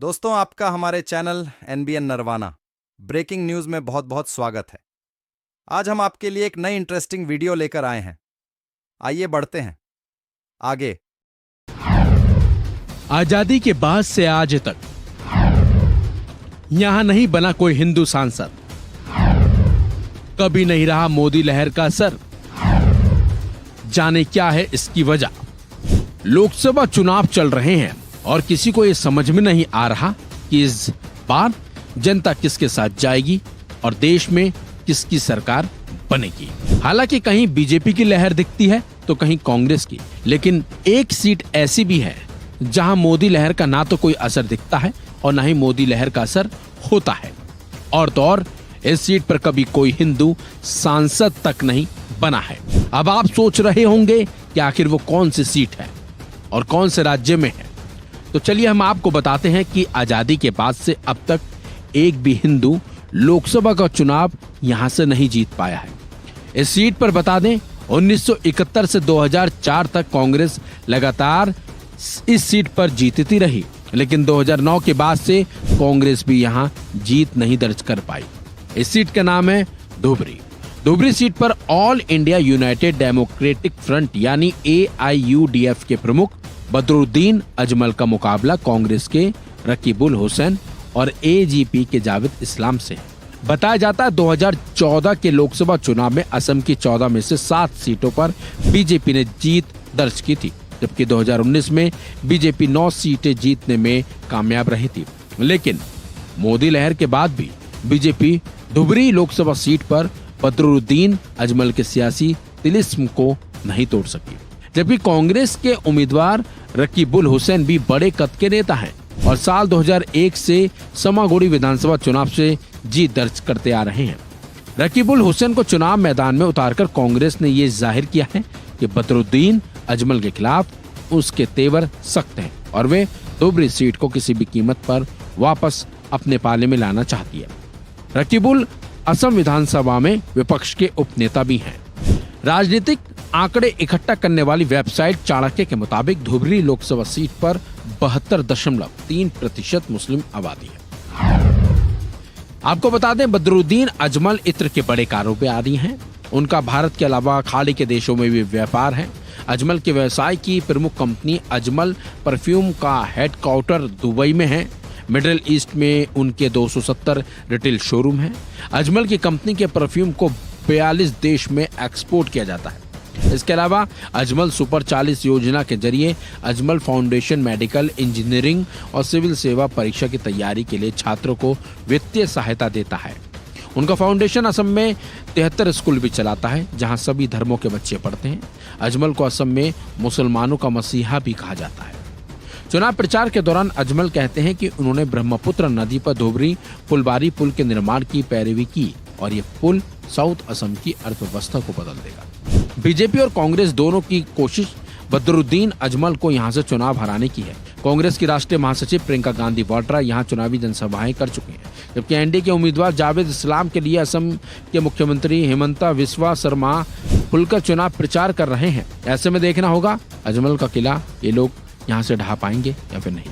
दोस्तों, आपका हमारे channel NBN Narwana breaking news में बहुत बहुत स्वागत है। आज हम आपके लिए एक नई इंटरेस्टिंग वीडियो लेकर आए हैं। आइए बढ़ते हैं आगे। आजादी के बाद से आज तक यहां नहीं बना कोई हिंदू सांसद, कभी नहीं रहा मोदी लहर का असर। जाने क्या है इसकी वजह। लोकसभा चुनाव चल रहे हैं और किसी को यह समझ में नहीं आ रहा कि इस बार जनता किसके साथ जाएगी और देश में किसकी सरकार बनेगी। हालांकि कहीं बीजेपी की लहर दिखती है तो कहीं कांग्रेस की, लेकिन एक सीट ऐसी भी है जहां मोदी लहर का ना तो कोई असर दिखता है और ना ही मोदी लहर का असर होता है। और तो और इस सीट पर कभी कोई हिंदू सांसद तक नहीं बना है। अब आप सोच रहे होंगे कि आखिर वो कौन सी सीट है और कौन से राज्य में है। तो चलिए हम आपको बताते हैं कि आजादी के बाद से अब तक एक भी हिंदू लोकसभा का चुनाव यहां से नहीं जीत पाया है। इस सीट पर बता दें 1971 से 2004 तक कांग्रेस लगातार इस सीट पर जीतती रही, लेकिन 2009 के बाद से कांग्रेस भी यहां जीत नहीं दर्ज कर पाई। इस सीट का नाम है धुबरी। धुबरी सीट पर all India United democratic front यानी AIUDF के प्रमुख बदरुद्दीन अजमल का मुकाबला कांग्रेस के रकीबुल हुसैन और AGP के जावेद इस्लाम से है। बताया जाता है 2014 के लोकसभा चुनाव में असम की 14 में से 7 सीटों पर बीजेपी ने जीत दर्ज की थी, जबकि 2019 में बीजेपी 9 सीटें जीतने में कामयाब रही थी। लेकिन मोदी लहर के बाद भी बीजेपी धुबरी लोकसभा सीट पर बदरुद्दीन अजमल के सियासी तिलिस्म को नहीं तोड़ सकी, जबकि कांग्रेस के उम्मीदवार रकीबुल हुसैन भी बड़े कद के नेता हैं और साल 2001 से समागोड़ी विधानसभा चुनाव से जीत दर्ज करते आ रहे हैं। रकीबुल हुसैन को चुनाव मैदान में उतारकर कांग्रेस ने ये जाहिर किया है कि बदरुद्दीन अजमल के खिलाफ उसके तेवर सख्त हैं और वे धुबरी सीट को किसी भी कीमत पर वापस अपने पाले में लाना चाहती है। रकीबुल असम विधानसभा में विपक्ष के उपनेता भी हैं। राजनीतिक आंकड़े इकट्ठा करने वाली वेबसाइट चाणक्य के मुताबिक धुबरी लोकसभा सीट पर 72.3% मुस्लिम आबादी है। आपको बता दें बदरुद्दीन अजमल इत्र के बड़े कारोबारी हैं। उनका भारत के अलावा खाड़ी के देशों में भी व्यापार है। अजमल के व्यवसाय की प्रमुख कंपनी अजमल परफ्यूम का हेडक्वार्टर दुबई में है। मिडिल ईस्ट में उनके 270 रिटेल शोरूम हैं। अजमल की कंपनी के परफ्यूम को 42 देश में एक्सपोर्ट किया जाता है। इसके अलावा अजमल सुपर 40 योजना के जरिए अजमल फाउंडेशन मेडिकल इंजीनियरिंग और सिविल सेवा परीक्षा की तैयारी के लिए छात्रों को वित्तीय सहायता देता है। उनका फाउंडेशन असम में 73 स्कूल भी चलाता है, जहां सभी धर्मों के बच्चे पढ़ते हैं। अजमल को असम में मुसलमानों का मसीहा भी कहा जाता है। चुनाव प्रचार के दौरान अजमल कहते हैं कि उन्होंने ब्रह्मपुत्र नदी पर धुबरी फुलबारी पुल के निर्माण की पैरवी की और ये पुल साउथ असम की अर्थव्यवस्था को बदल देगा। बीजेपी और कांग्रेस दोनों की कोशिश बदरुद्दीन अजमल को यहां से चुनाव हराने की है। कांग्रेस की राष्ट्रीय महासचिव प्रियंका गांधी वाड्रा यहां चुनावी जनसभाएं कर चुकी हैं, जबकि एनडीए के उम्मीदवार जावेद इस्लाम के लिए असम के मुख्यमंत्री हिमंता बिस्वा शर्मा खुलकर चुनाव प्रचार कर रहे हैं। ऐसे में देखना होगा अजमल का किला ये लोग यहाँ से ढहा पाएंगे या फिर नहीं।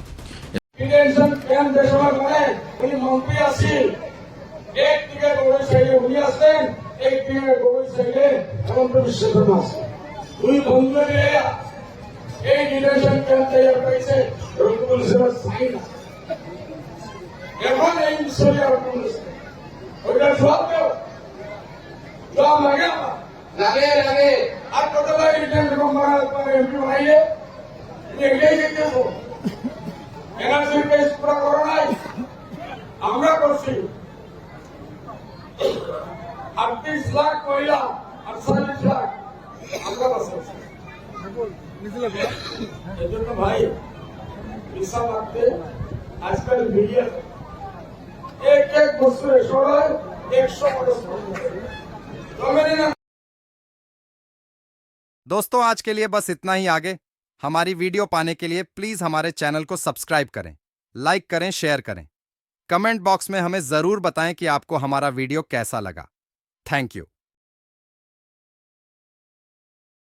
আমরা করছি 38 লাখ মহিলা 48 লাখ আমরা বাঁচাচ্ছি। এজন্য ভাই হিসাব রাখতে আজকাল মিডিয়া এক বছরে সবাই 100। दोस्तों, आज के लिए बस इतना ही। आगे हमारी वीडियो पाने के लिए प्लीज हमारे चैनल को सब्सक्राइब करें, लाइक करें, शेयर करें। कमेंट बॉक्स में हमें जरूर बताएं कि आपको हमारा वीडियो कैसा लगा। Thank you.